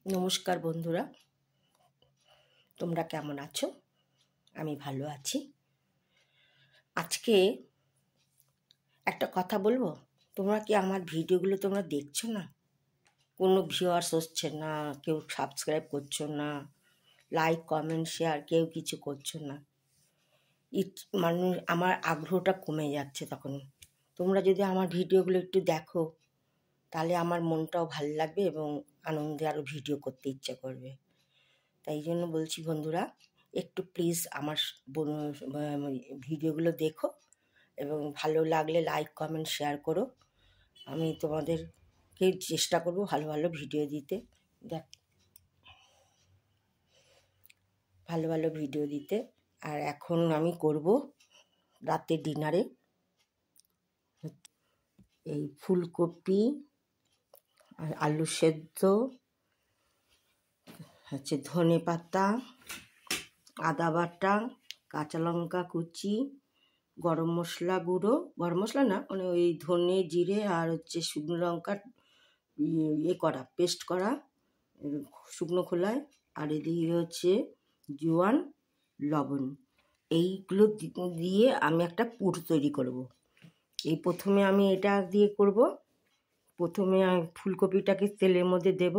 নমস্কার বন্ধুরা, তোমরা কেমন আছো? আমি ভালো আছি। আজকে একটা কথা বলবো। তোমরা কি আমার ভিডিওগুলো তোমরা দেখছো না? কোনো ভিউয়ার্স হচ্ছে না, কেউ সাবস্ক্রাইব করছো না, লাইক কমেন্ট শেয়ার কেউ কিছু করছো না। আমার আগ্রহটা কমে যাচ্ছে। তখন তোমরা যদি আমার ভিডিওগুলো একটু দেখো, তাহলে আমার মনটাও ভালো লাগবে এবং আনন্দে আরও ভিডিও করতে ইচ্ছে করবে। তাই জন্য বলছি বন্ধুরা, একটু প্লিজ আমার ভিডিওগুলো দেখো এবং ভালো লাগলে লাইক কমেন্ট শেয়ার করো। আমি তোমাদেরকে চেষ্টা করব ভালো ভালো ভিডিও দিতে, ভালো ভালো ভিডিও দিতে। আর এখন আমি করব রাতে ডিনারে এই ফুলকপি আর আলু সেদ্ধ, ধনে পাতা, আদা বাটা, কাঁচা লঙ্কা কুচি, গরম মশলা গুঁড়ো, গরম মশলা না মানে ওই ধনে জিরে আর শুকনো লঙ্কার করা পেস্ট করা শুকনো খোলায়, আর এদিকে জোয়ান, লবণ, এইগুলো দিয়ে আমি একটা পুর তৈরি করব। প্রথমে আমি এটা দিয়ে করব। প্রথমে ফুলকপিটাকে তেলের মধ্যে দেব,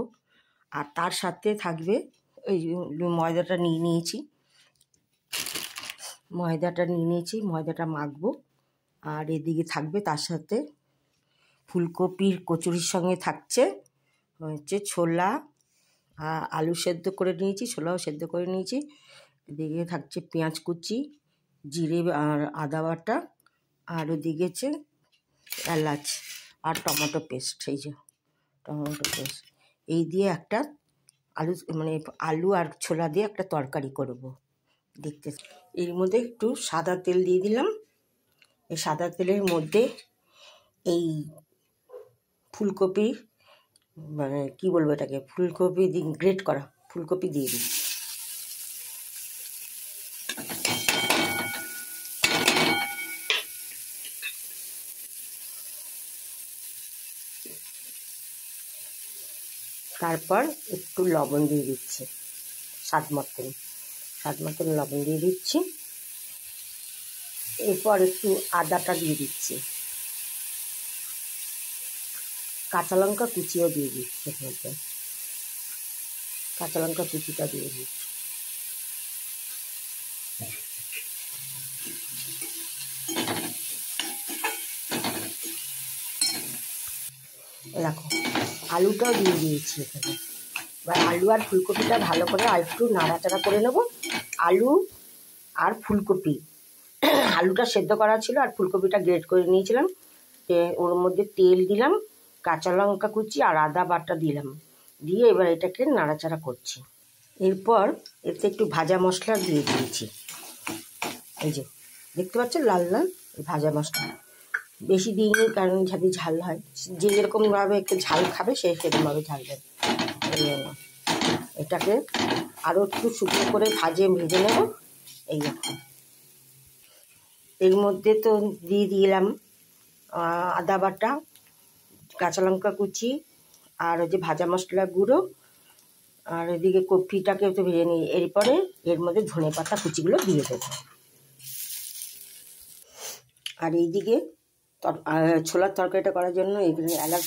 আর তার সাথে থাকবে ওই ময়দাটা নিয়ে নিয়েছি, ময়দাটা মাখবো। আর এদিকে থাকবে তার সাথে ফুলকপির কচুরির সঙ্গে থাকছে ছোলা, আলু সেদ্ধ করে নিয়েছি, ছোলাও সেদ্ধ করে নিয়েছি। এদিকে থাকছে পেঁয়াজ কুচি, জিরে আর আদা বাটা, আর ওদিকে এলাচ আর টমেটো পেস্ট। টমেটো পেস্ট এই দিয়ে একটা আলু আর ছোলা দিয়ে একটা তরকারি করব। দেখতে এর মধ্যে একটু সাদা তেল দিয়ে দিলাম। এই সাদা তেলের মধ্যে এই ফুলকপি কি বলবো এটাকে, ফুলকপি গ্রেট করা ফুলকপি দিয়ে দিই। তারপর একটু লবণ দিয়ে দিচ্ছি, স্বাদ মতন লবণ দিয়ে দিচ্ছি। এরপর একটু আদাটা দিয়ে দিচ্ছি, কাঁচা লঙ্কা কুচিও দিয়ে দিচ্ছি, কাঁচা লঙ্কা কুচিটা দিয়ে দিচ্ছি। দেখো আলুটাও দিয়ে দিয়েছি এখানে। এবার আলু আর ফুলকপিটা ভালো করে আর একটু নাড়াচাড়া করে নেব। আলু আর ফুলকপি, আলুটা সেদ্ধ করা ছিল আর ফুলকপিটা গ্রেট করে নিয়েছিলাম। ওর মধ্যে তেল দিলাম, কাঁচা লঙ্কা কুচি আর আদা বাটা দিলাম, দিয়ে এবার এটাকে নাড়াচাড়া করছি। এরপর এতে একটু ভাজা মশলা দিয়ে দিয়েছি। এই যে দেখতে পাচ্ছ লাল লাল ভাজা মশলা, বেশি দিইনি কারণ যাতে ঝাল হয়, যে যেরকমভাবে একটু ঝাল খাবে সে সেরকমভাবে ঝাল দেবে। এটাকে আরও একটু শুকনো করে ভেজে নেব। এই এর মধ্যে তো দিয়ে দিলাম আদা বাটা, কাঁচা লঙ্কা কুচি আর ভাজা মশলা গুঁড়ো, আর এদিকে কপিটাকে তো ভেজে নিই। এরপরে এর মধ্যে ধনে পাতা কুচিগুলো দিয়ে দেবো। আর এইদিকে ছোলার তরকারিটা করার জন্য এখানে এলাচ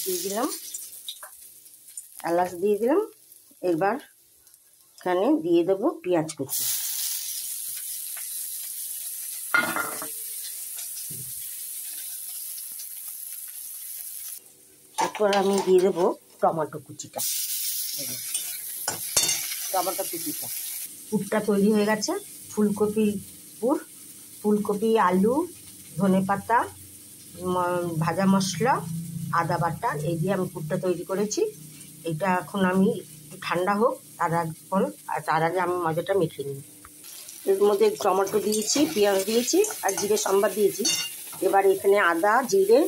দিয়ে দিলাম। এবার এখানে দিয়ে দেবো পেঁয়াজ কুচি, এরপর আমি দিয়ে দেবো টমেটো কুচিটা। পুরটা তৈরি হয়ে গেছে। ফুলকপির পুর, ফুলকপি, আলু, ধনে পাতা, ভাজা মশলা, আদা বাটা, এই দিয়ে আমি পুরটা তৈরি করেছি। এটা এখন আমি ঠান্ডা হোক তার আগে আমি ময়দাটা মেখে নিই। এর মধ্যে টমেটো দিয়েছি, পেঁয়াজ দিয়েছি আর জিরে সম্বার দিয়েছি। এবার এখানে আদা জিরে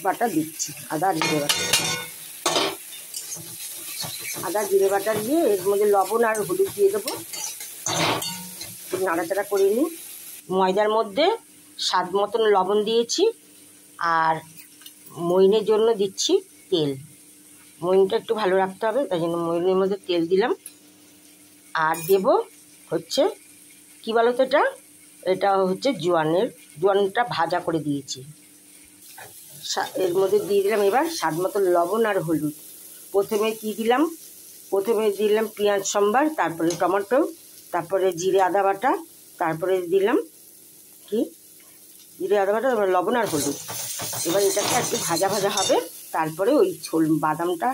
বাটা দিচ্ছি, আদা জিরে বাটা দিয়ে এর মধ্যে লবণ আর হলুদ দিয়ে দেবো, নাড়াচাড়া করে নিই। ময়দার মধ্যে স্বাদ মতন লবণ দিয়েছি আর মইনের জন্য দিচ্ছি তেল। মইনটা একটু ভালো রাখতে হবে, তাই জন্য মইনের মধ্যে তেল দিলাম। আর দেব হচ্ছে কী বলো তো, এটা হচ্ছে জোয়ানটা ভাজা করে দিয়েছি। এর মধ্যে দিয়ে দিলাম এবার স্বাদ মতো লবণ আর হলুদ। প্রথমে দিলাম পেঁয়াজ সম্বার, তারপরে টমেটো, তারপরে জিরে আদা বাটা, তারপরে দিলাম জিরে আদা বাটা, তারপরে লবণ আর হলুদ। এবার এটাকে একটু ভাজা ভাজা হবে, তারপরে ওই বাদামটা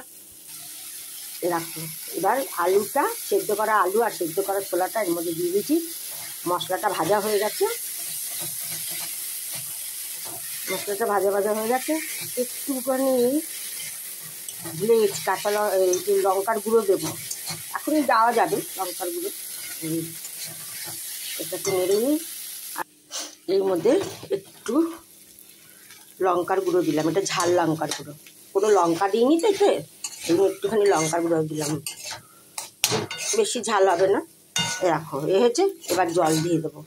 রাখবো। এবার সেদ্ধ করা আলু আর সেদ্ধ করা ছোলাটা এর মধ্যে দিয়ে দিয়েছি। মশলাটা ভাজা হয়ে গেছে, একটুখানি ভুলে গেছি লঙ্কার গুঁড়ো দেবো, এখনই দেওয়া যাবে লঙ্কার গুঁড়ো। এটাকে নেড়ে নিই। এর মধ্যে একটু লঙ্কার গুঁড়ো দিলাম, এটা ঝাল লঙ্কার গুঁড়ো, কোনো লঙ্কা দিইনি তো এতে, একটুখানি লঙ্কার গুঁড়ো দিলাম, বেশি ঝাল হবে না। রাখো, হয়েছে। এবার জল দিয়ে দেবো।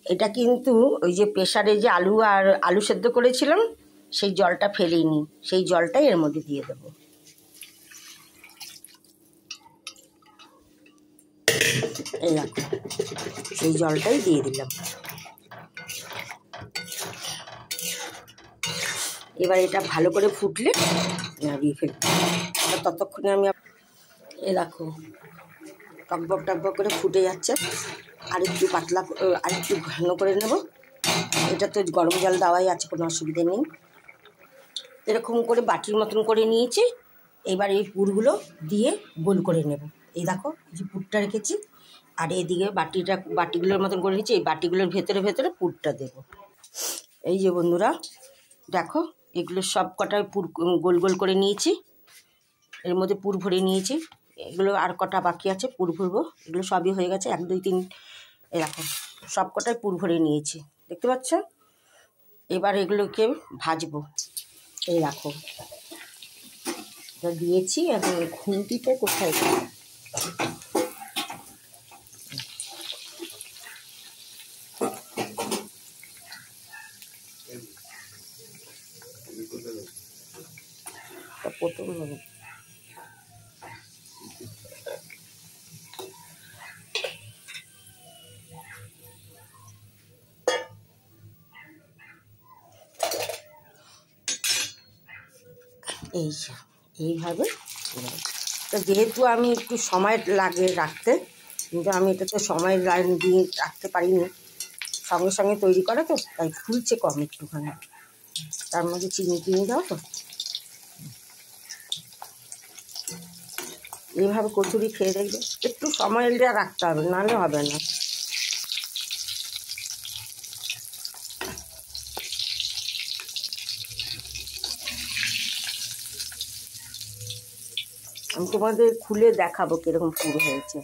এটা কিন্তু ওই যে প্রেসারে যে আলু সেদ্ধ করেছিলাম সেই জলটা ফেলিনি, সেই জলটাই এর মধ্যে দিয়ে দেবো। এই রাখো, সেই জলটাই দিয়ে দিলাম। এবার এটা ভালো করে ফুটলে নামিয়ে ফেলবো। ততক্ষণে আমি রাখো, টকবক করে ফুটে যাচ্ছে। আরেকটু পাতলা, আরেকটু ঘন করে নেব। এটা তো গরম জল দেওয়াই আছে, কোনো অসুবিধে নেই। এরকম করে বাটির মতন করে নিয়েছি। এবার এই পুরগুলো দিয়ে গোল করে নেব। এই দেখো, যে পুরটা রেখেছি, আর এদিকে বাটিগুলোর মতন করে নিয়েছি। এই বাটিগুলোর ভেতরে পুরটা দেব। এই যে বন্ধুরা দেখো, এগুলো সব কটায় পুর গোল গোল করে নিয়েছি, এর মধ্যে পুর ভরে নিয়েছি। এগুলো আর কটা বাকি আছে পুর ভরবো, এগুলো সবই হয়ে গেছে। 1 2 3 এরকম সব কটায় পুর ভরে নিয়েছি, দেখতে পাচ্ছ। এবার এগুলোকে ভাজবো। এই রাখো, দিয়েছি। এখন খুন্তিতে কোথায় প্রথম হবে। এইভাবে। তো যেহেতু আমি একটু সময় লাগে রাখতে, কিন্তু আমি এটা তো সময় দিয়ে রাখতে পারিনি, সঙ্গে সঙ্গে তৈরি করা তো, তাই ফুলছে কম একটুখানি। তার মধ্যে চিনি দাও তো। এইভাবে কচুরি খেয়ে দেখবে, একটু সময় রাখতে হবে, নাহলে হবে না। আমি তোমাদের খুলে দেখাবো কিরকম পুরো হয়েছে।